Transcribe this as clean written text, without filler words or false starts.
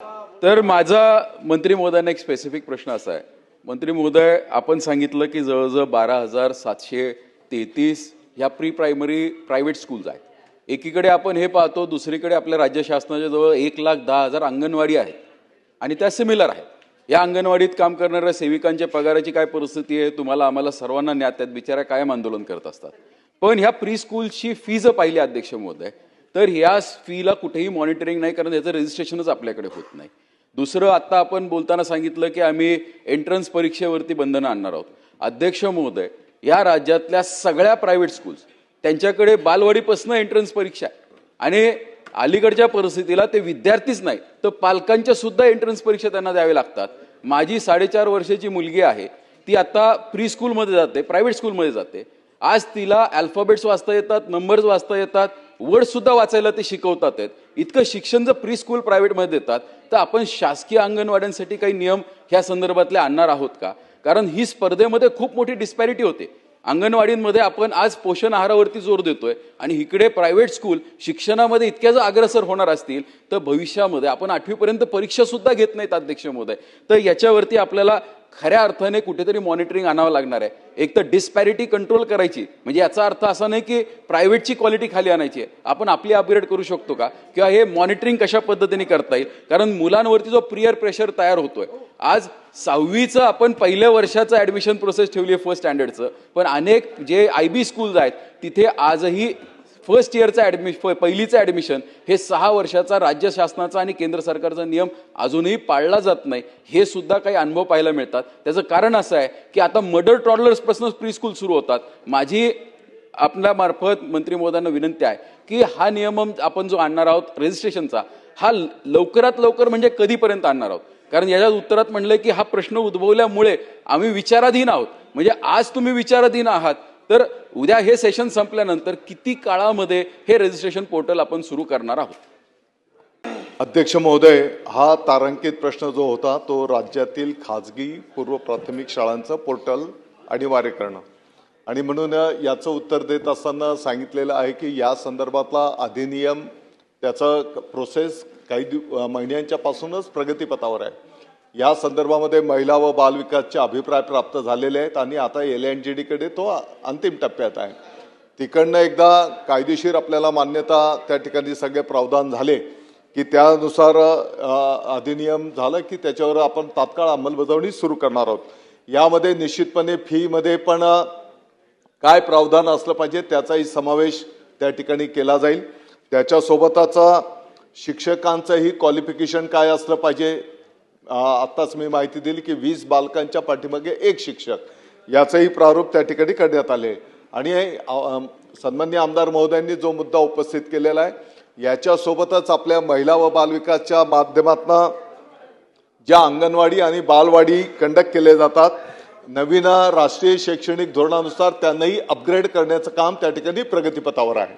तर माझा मंत्री महोदयांना एक स्पेसिफिक प्रश्न असा आहे. मंत्री महोदय, आपण सांगितलं की जवळजवळ 12,733 ह्या प्री प्रायमरी प्रायव्हेट स्कूल्स आहेत. एकीकडे आपण हे पाहतो, दुसरीकडे आपल्या राज्य शासनाच्या जवळ 1,10,000 अंगणवाडी आहेत आणि त्या सिमिलर आहेत. या अंगणवाडीत काम करणाऱ्या सेविकांच्या पगाराची काय परिस्थिती आहे तुम्हाला आम्हाला सर्वांना ज्ञात आहे. बिचाऱ्या कायम आंदोलन करत असतात. पण ह्या प्री स्कूलची फी जर पाहिली अध्यक्ष महोदय, तर ह्या फीला कुठेही मॉनिटरिंग नाही, कारण याचं रजिस्ट्रेशनच आपल्याकडे होत नाही. दुसरं, आता आपण बोलताना सांगितलं की आम्ही एंट्रन्स परीक्षेवरती बंधनं आणणार आहोत. अध्यक्ष महोदय, या राज्यातल्या सगळ्या प्रायव्हेट स्कूल्स त्यांच्याकडे बालवाडीपासून एंट्रन्स परीक्षा आहे आणि अलीकडच्या परिस्थितीला ते विद्यार्थीच नाही तर पालकांच्या सुद्धा एंट्रन्स परीक्षा त्यांना द्यावे लागतात. माझी 4.5 वर्षाची मुलगी आहे, ती आता प्री स्कूलमध्ये जाते, प्रायव्हेट स्कूलमध्ये जाते. आज तिला अल्फाबेट्स वाचता येतात, नंबर्स वाचता येतात, वर्ड सुद्धा वाचायला ते शिकवतात आहेत. इतकं शिक्षण जर प्री स्कूल प्रायव्हेटमध्ये देतात तर आपण शासकीय अंगणवाड्यांसाठी काही नियम ह्या संदर्भातले आणणार आहोत का? कारण ही स्पर्धेमध्ये खूप मोठी डिस्पॅरिटी होते. अंगणवाडींमध्ये आपण आज पोषण आहारावरती जोर देतोय आणि इकडे प्रायव्हेट स्कूल शिक्षणामध्ये इतक्या जर अग्रेसर होणार असतील तर भविष्यामध्ये आपण 8वी पर्यंत परीक्षा सुद्धा घेत नाहीत अध्यक्ष महोदय. तर याच्यावरती आपल्याला खऱ्या अर्थाने कुठेतरी मॉनिटरिंग आणावं लागणार आहे. एक तर डिस्पॅरिटी कंट्रोल करायची, म्हणजे याचा अर्थ असा नाही की प्रायव्हेटची क्वालिटी खाली आणायची आहे. आपण आपली अपग्रेड करू शकतो का, किंवा हे मॉनिटरिंग कशा पद्धतीने करता येईल? कारण मुलांवरती जो पियर प्रेशर तयार होतोय, आज 6वीचं आपण पहिल्या वर्षाचं ऍडमिशन प्रोसेस ठेवली आहे फर्स्ट स्टँडर्डचं, पण अनेक जे IB स्कूल्स आहेत तिथे आजही फर्स्ट इयरचं पहिलीचं ऍडमिशन हे 6 वर्षाचा राज्य शासनाचा आणि केंद्र सरकारचा नियम अजूनही पाळला जात नाही. हे सुद्धा काही अनुभव पाहायला मिळतात. त्याचं कारण असं आहे की आता मदर टॉडलर्सपासूनच प्री स्कूल सुरू होतात. माझी आपल्या मार्फत मंत्री महोदयांना विनंती आहे की हा नियम आपण जो आणणार आहोत रजिस्ट्रेशनचा, हा लवकरात लवकर म्हणजे कधीपर्यंत आणणार आहोत? कारण याच्या उत्तरात म्हणलं की हा प्रश्न उद्भवल्यामुळे आम्ही विचाराधीन आहोत. म्हणजे आज तुम्ही विचाराधीन आहात तर उद्या हे सेशन संपल्यानंतर किती काळामध्ये हे रजिस्ट्रेशन पोर्टल आपण सुरू करणार आहोत? अध्यक्ष महोदय, हा तारांकित प्रश्न जो होता तो राज्यातील खाजगी पूर्व प्राथमिक शाळांचं पोर्टल अनिवार्य करणं, आणि म्हणून याचं उत्तर देत असताना सांगितलेलं आहे की या संदर्भातला अधिनियम त्याचा प्रोसेस काही महिन्यांच्या पासूनच प्रगतीपथावर आहे. या संदर्भामध्ये महिला व बालविकासचे अभिप्राय प्राप्त झालेले आहेत आणि आता LNGD कडे तो अंतिम टप्प्यात आहे. तिकडनं एकदा कायदेशीर आपल्याला मान्यता त्या ठिकाणी सगळे प्रावधान झाले की त्यानुसार अधिनियम झालं की त्याच्यावर आपण तात्काळ अंमलबजावणी सुरू करणार आहोत. यामध्ये निश्चितपणे फीमध्ये पण काय प्रावधान असलं पाहिजे त्याचाही समावेश त्या ठिकाणी केला जाईल. त्याच्यासोबतच शिक्षकांचंही क्वालिफिकेशन काय असलं पाहिजे. आत्ताच मी माहिती दिली की 20 बालकांच्या पाठीमागे 1 शिक्षक, याचंही प्रारूप त्या ठिकाणी करण्यात आले. आणि सन्माननीय आमदार महोदयांनी जो मुद्दा उपस्थित केलेला आहे याच्यासोबतच आपल्या महिला व बालविकासच्या माध्यमातून ज्या अंगणवाडी आणि बालवाडी कंडक्ट केले जातात, नवीन राष्ट्रीय शैक्षणिक धोरणानुसार त्यांनाही अपग्रेड करण्याचं काम त्या ठिकाणी प्रगतीपथावर आहे.